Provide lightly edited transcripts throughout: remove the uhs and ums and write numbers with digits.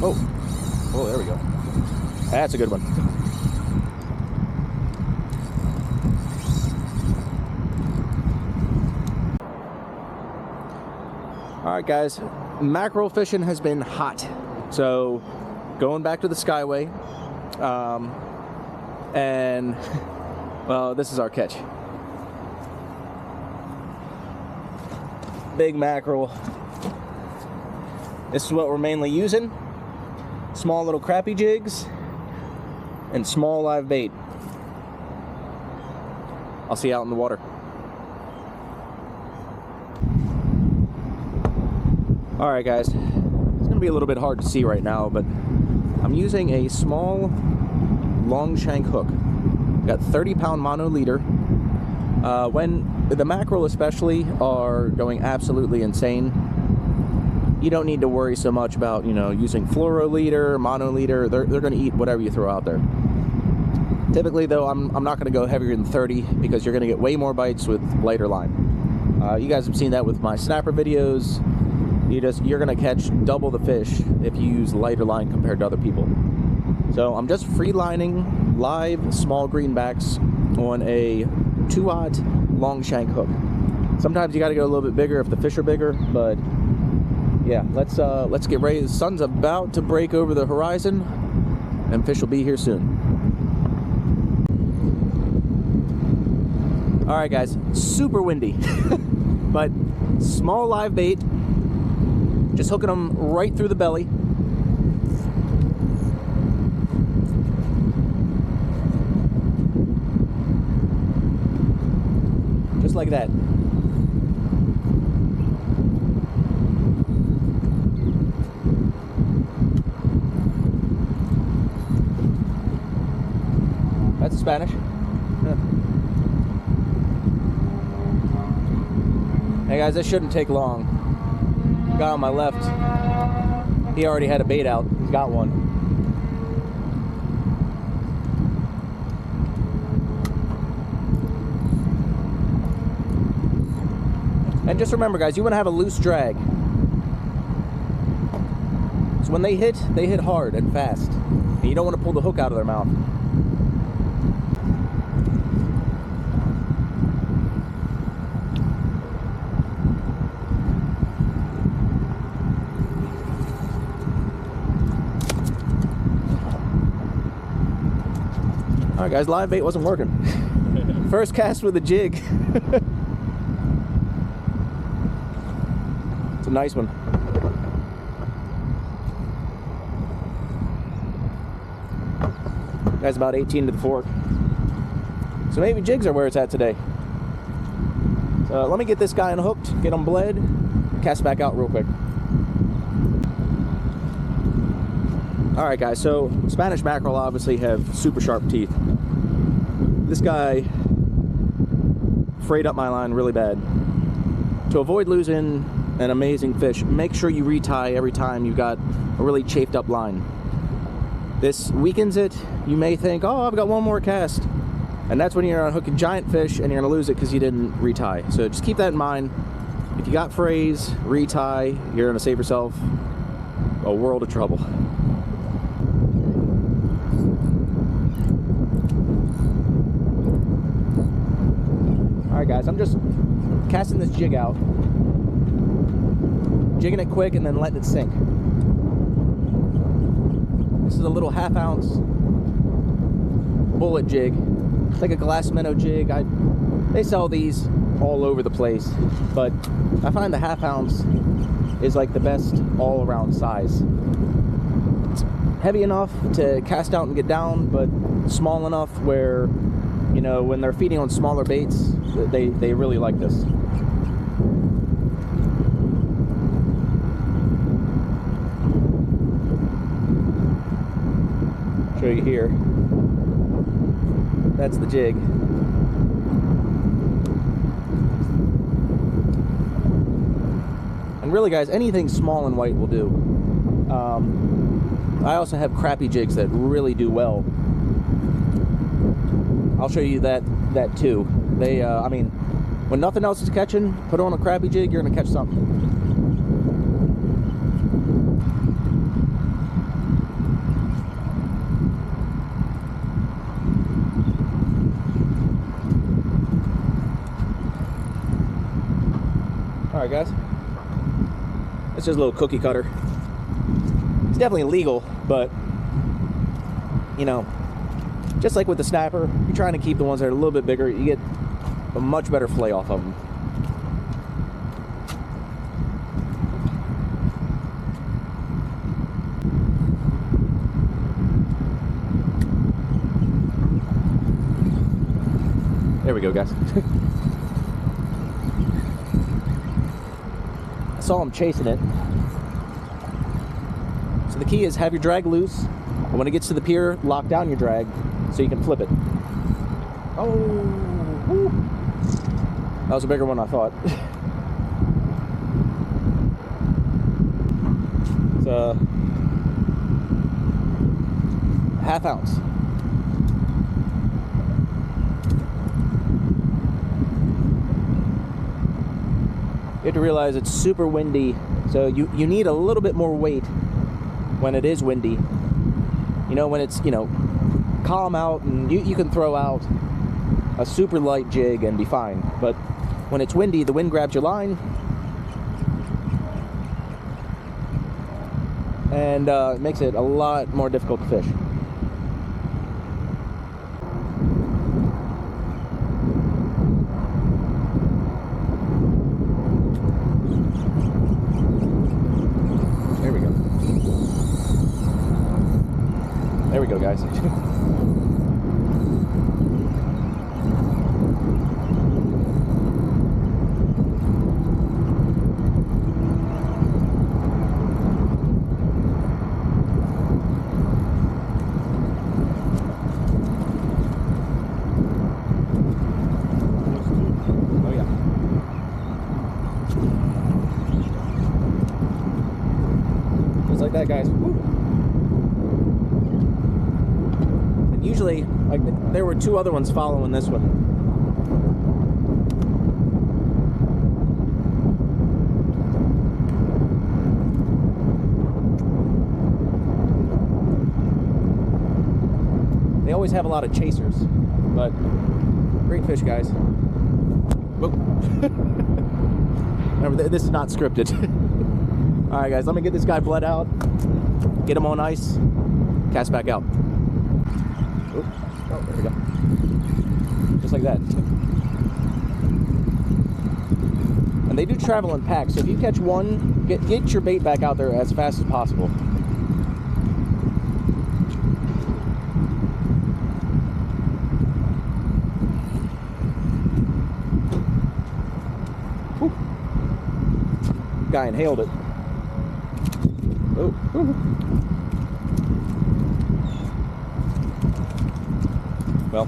Oh, there we go. That's a good one. All right, guys, mackerel fishing has been hot. So going back to the SKYWAY, and well, this is our catch. Big mackerel. This is what we're mainly using. Small little crappie jigs and small live bait. I'll see you out in the water. All right, guys, it's gonna be a little bit hard to see right now, but I'm using a small long shank hook. Got 30-pound mono leader. When the mackerel especially are going absolutely insane, you don't need to worry so much about, you know, using fluoro leader, mono leader. They're going to eat whatever you throw out there. Typically, though, I'm not going to go heavier than 30 because you're going to get way more bites with lighter line. You guys have seen that with my snapper videos. You're going to catch double the fish if you use lighter line compared to other people. So I'm just free lining live small greenbacks on a 2/0 long shank hook. Sometimes you got to go a little bit bigger if the fish are bigger, but yeah, let's get ready. The sun's about to break over the horizon, and fish will be here soon. All right, guys, super windy, but small live bait, just hooking them right through the belly. Just like that. That's Spanish. Yeah. Hey guys, this shouldn't take long. The guy on my left, he already had a bait out. He's got one. And just remember, guys, you want to have a loose drag. So when they hit hard and fast. And you don't want to pull the hook out of their mouth. All right, guys, live bait wasn't working. First cast with a jig. It's a nice one. Guy's about 18 to the fork. So maybe jigs are where it's at today. So let me get this guy unhooked, get him bled, cast back out real quick. All right, guys, so Spanish mackerel obviously have super sharp teeth. This guy frayed up my line really bad. To avoid losing an amazing fish, make sure you retie every time you've got a really chafed up line. This weakens it. You may think, oh, I've got one more cast. And that's when you're unhooking giant fish and you're gonna lose it because you didn't retie. So just keep that in mind. If you got frays, retie, you're gonna save yourself a world of trouble. All right, guys, I'm just casting this jig out, jigging it quick and then letting it sink. This is a little 1/2 ounce bullet jig. It's like a glass minnow jig. They sell these all over the place, but I find the 1/2 ounce is like the best all-around size. It's heavy enough to cast out and get down, but small enough where, you know, when they're feeding on smaller baits, they really like this. Show you here. That's the jig. And really, guys, anything small and white will do. I also have crappie jigs that really do well. I'll show you that too. They, I mean, when nothing else is catching, put on a crappie jig, you're gonna catch something. Alright guys, it's just a little cookie cutter. It's definitely illegal, but you know, just like with the snapper, you're trying to keep the ones that are a little bit bigger. You get a much better fillet off of them. There we go, guys. I saw him chasing it. So the key is have your drag loose, and when it gets to the pier, lock down your drag so you can flip it. Oh, woo. That was a bigger one I thought. It's a ½ ounce. You have to realize it's super windy, so you need a little bit more weight when it is windy. You know, when it's, you know, calm out, and you can throw out a super light jig and be fine. But when it's windy, the wind grabs your line, and it makes it a lot more difficult to fish. There we go, guys. Oh yeah. Just like that, guys. Woo. Usually, like, there were 2 other ones following this one. They always have a lot of chasers, but great fish, guys. Remember, this is not scripted. All right, guys, let me get this guy bled out, get him on ice, cast back out. Oh, there we go. Just like that. And they do travel in packs, so if you catch one, get your bait back out there as fast as possible. Whew. Guy inhaled it. Oh. Well,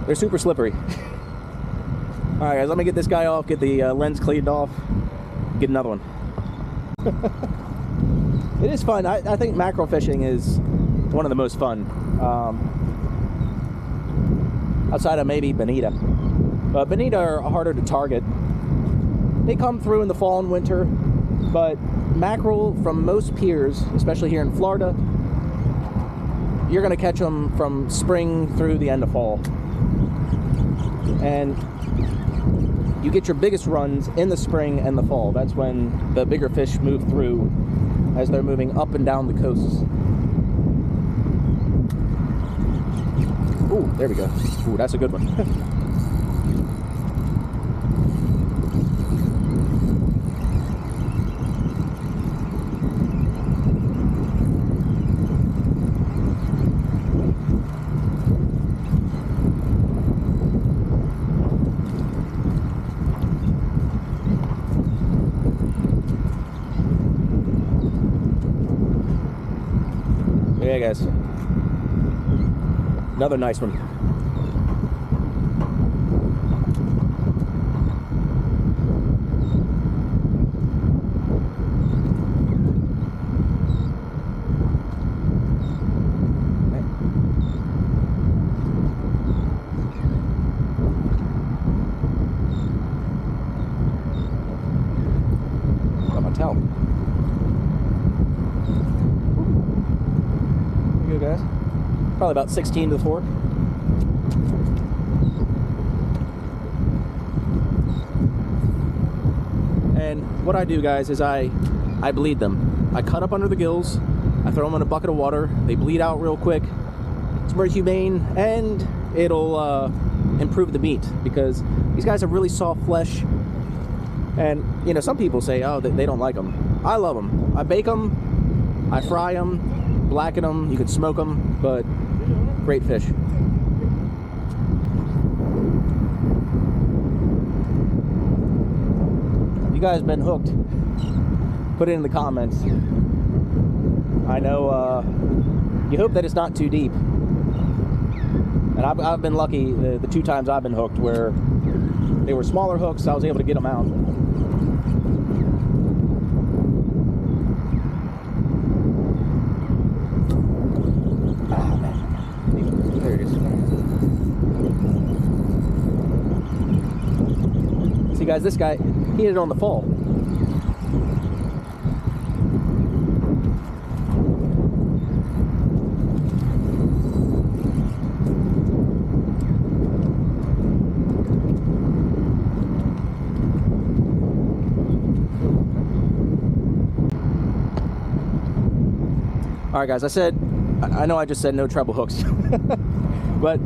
they're super slippery. All right, guys, let me get this guy off, get the lens cleaned off, get another one. It is fun. I think mackerel fishing is one of the most fun, outside of maybe bonita. But bonita are harder to target. They come through in the fall and winter, but mackerel from most piers, especially here in Florida, you're going to catch them from spring through the end of fall. And you get your biggest runs in the spring and the fall. That's when the bigger fish move through as they're moving up and down the coasts. Ooh, there we go. Ooh, that's a good one. Yeah, guys. Another nice one. Got my towel. Guys, probably about 16 to the fork. And what I do, guys, is I bleed them. I cut up under the gills, I throw them in a bucket of water, they bleed out real quick. It's very humane, and it'll improve the meat, because these guys have really soft flesh. And, you know, some people say, oh, they don't like them. I love them. I bake them, I fry them, blacken them, you can smoke them, but great fish. You guys been hooked? Put it in the comments. I know you hope that it's not too deep. And I've been lucky the 2 times I've been hooked where they were smaller hooks, so I was able to get them out. There it is. See, guys, this guy, he hit it on the fall. Alright, guys, I know I just said no treble hooks, but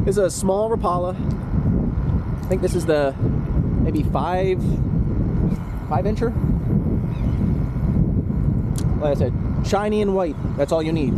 this is a small Rapala. I think this is the maybe 5-incher. Like I said, shiny and white, that's all you need.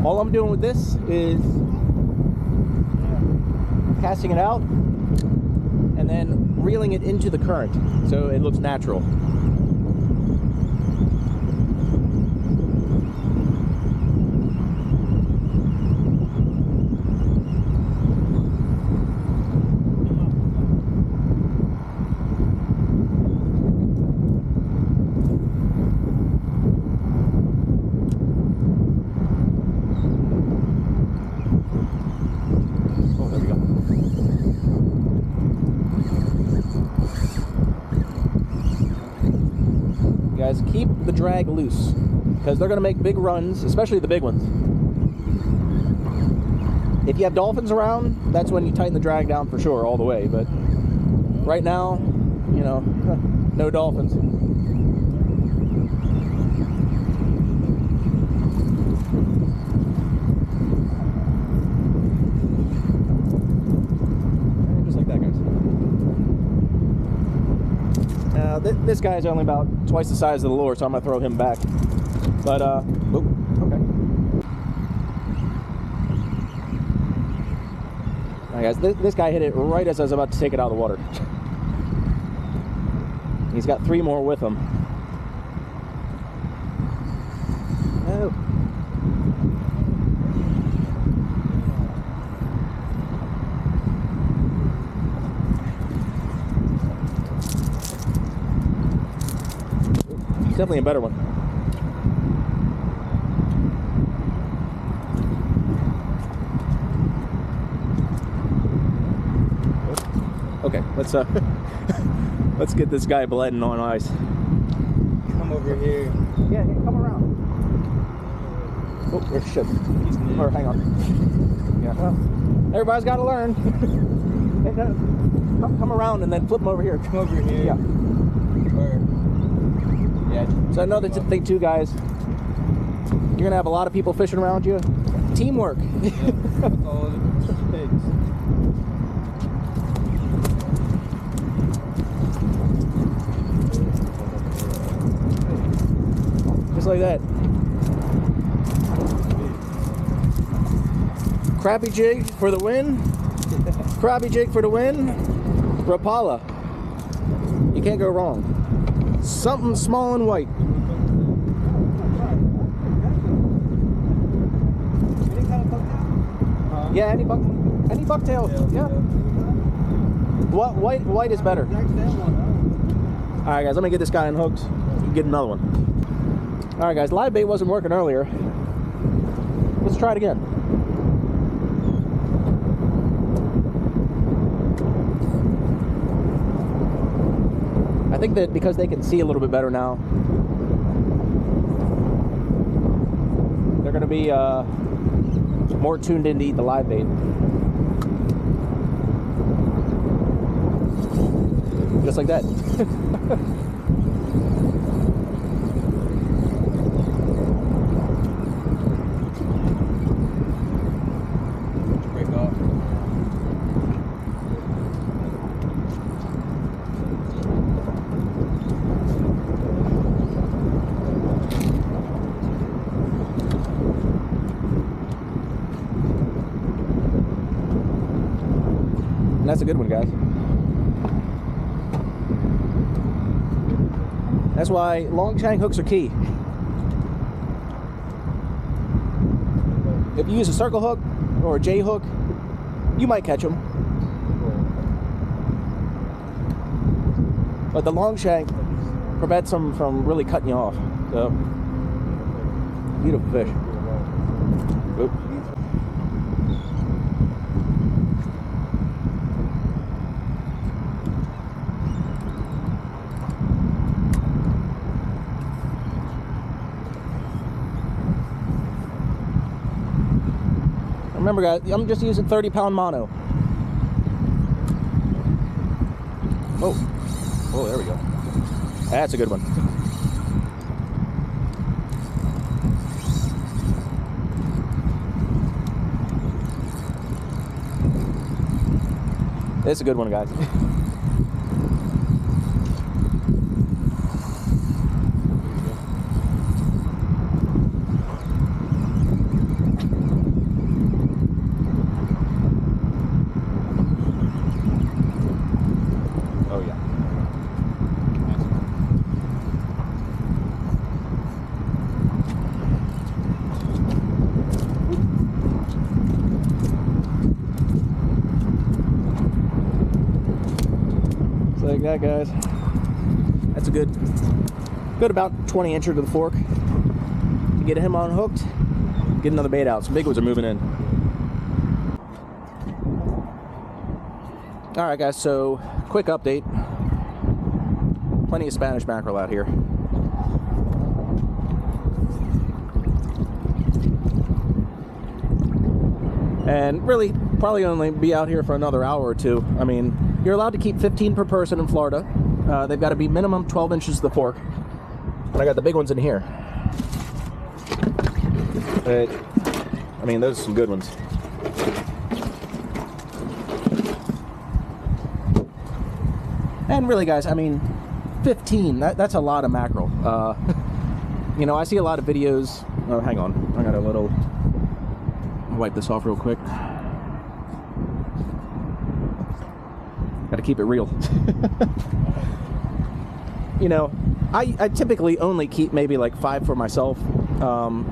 All I'm doing with this is casting it out and then reeling it into the current so it looks natural. Guys, keep the drag loose because they're going to make big runs, especially the big ones. If you have dolphins around, that's when you tighten the drag down for sure all the way, but right now, you know, no dolphins. Just like that, guys. This guy is only about twice the size of the lure, so I'm going to throw him back. But, oh, okay. Alright, guys, this guy hit it right as I was about to take it out of the water. He's got 3 more with him. Oh. Definitely a better one. Okay, let's get this guy bleeding on ice. Come over here. Yeah, come around. Oh, shit. Or hang on. Yeah, well, everybody's got to learn. Come around and then flip them over here. Come over here. Yeah. Yeah. So another thing too, guys, you're gonna have a lot of people fishing around you. Teamwork. Yeah, that's all it takes. Just like that. Crappie jig for the win. Crappie jig for the win. Rapala. You can't go wrong. Something small and white. Yeah, any bucktail. Yeah. White is better. All right, guys, let me get this guy unhooked. You can get another one. All right, guys, live bait wasn't working earlier. Let's try it again. I think that because they can see a little bit better now, they're going to be more tuned in to eat the live bait. Just like that. Break off. And that's a good one, guys. That's why long shank hooks are key. If you use a circle hook or a J hook, you might catch them. But the long shank prevents them from really cutting you off. So, beautiful fish. Oop. Remember, guys, I'm just using 30-pound mono. Oh, there we go. That's a good one. It's a good one, guys. Oh yeah. So like that, guys. That's a good about 20 inches to the fork. To get him unhooked, get another bait out. Some big ones are moving in. All right, guys, so quick update. Plenty of Spanish mackerel out here. And really, probably only be out here for another hour or two. I mean, you're allowed to keep 15 per person in Florida. They've got to be minimum 12 inches to the fork. And I got the big ones in here. But, I mean, those are some good ones. And really, guys, I mean, 15, that's a lot of mackerel. You know, I see a lot of videos. Oh, hang on. I got a little... I'll wipe this off real quick. Got to keep it real. You know, I typically only keep maybe like 5 for myself.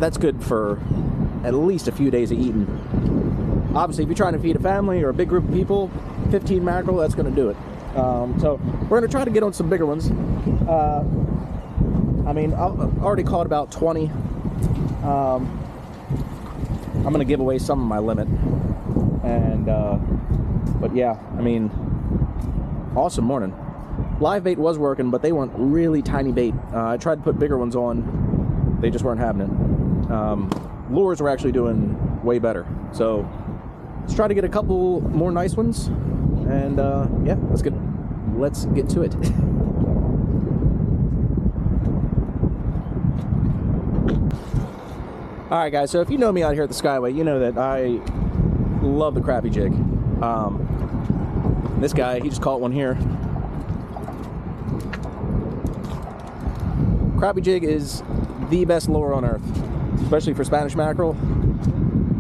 That's good for at least a few days of eating. Obviously, if you're trying to feed a family or a big group of people, 15 mackerel, that's going to do it. So we're going to try to get on some bigger ones. I mean, I've already caught about 20. I'm going to give away some of my limit. And, but yeah, I mean, awesome morning. Live bait was working, but they weren't really tiny bait. I tried to put bigger ones on. They just weren't having it. Lures were actually doing way better. So let's try to get a couple more nice ones. And yeah, let's get to it. All right, guys. So if you know me out here at the Skyway, you know that I love the crappie jig. This guy, he just caught one here. Crappie jig is the best lure on earth, especially for Spanish mackerel.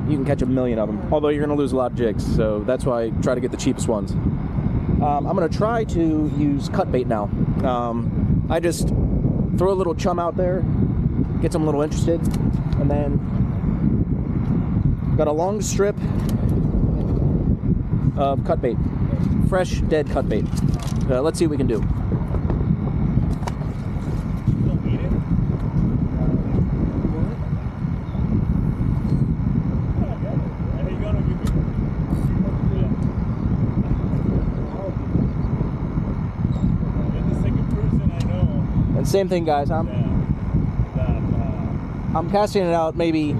You can catch a million of them, although you're going to lose a lot of jigs, so that's why I try to get the cheapest ones. I'm going to try to use cut bait now. I just throw a little chum out there, get them a little interested, and then got a long strip of cut bait, fresh, dead cut bait. Let's see what we can do. And same thing, guys. I'm casting it out maybe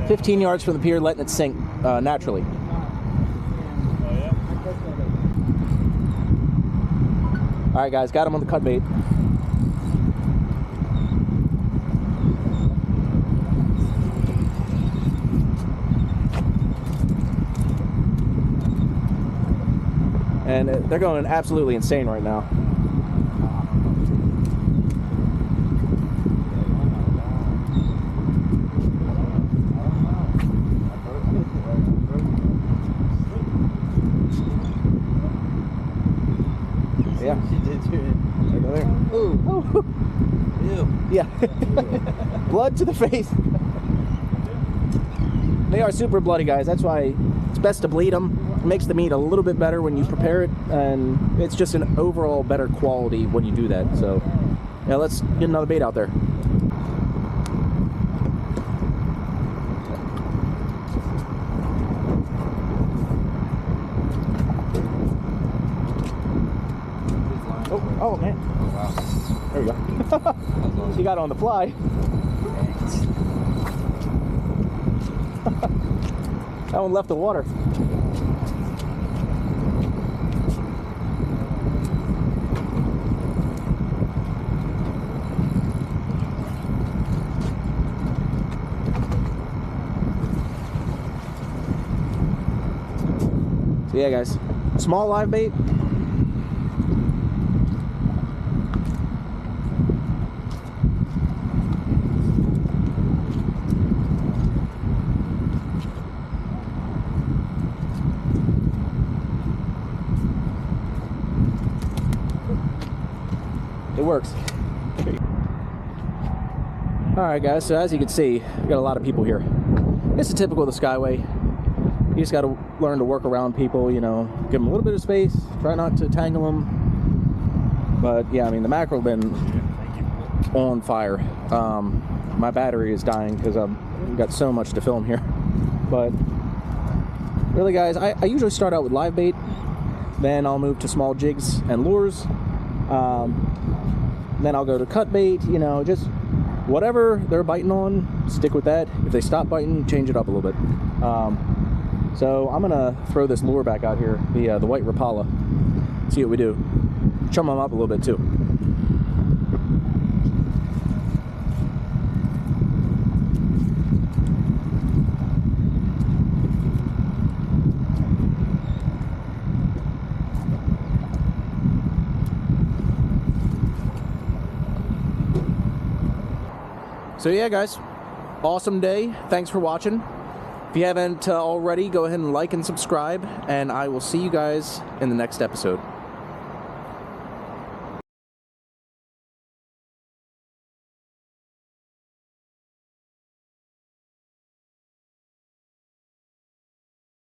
15 yards from the pier, letting it sink naturally. All right, guys, got him on the cut bait. And they're going absolutely insane right now. Yeah. There. Ooh. Oh. Ew. Yeah. Blood to the face. They are super bloody, guys. That's why it's best to bleed them. It makes the meat a little bit better when you prepare it, and it's just an overall better quality when you do that. So, yeah, let's get another bait out there. Oh man. Oh, wow. There we go. You got it on the fly. That one left the water. So yeah, guys, small live bait. It works. Alright guys, so as you can see, we got a lot of people here. This is typical of the Skyway. You just got to learn to work around people, you know, give them a little bit of space, try not to tangle them. But yeah, I mean, the mackerel been on fire. My battery is dying because I've got so much to film here. But really guys, I usually start out with live bait, then I'll move to small jigs and lures. Then I'll go to cut bait, you know, just whatever they're biting on, stick with that. If they stop biting, change it up a little bit. So I'm gonna throw this lure back out here, the white Rapala, see what we do. Chum them up a little bit too. So yeah guys, awesome day. Thanks for watching. If you haven't already, go ahead and like and subscribe, and I will see you guys in the next episode.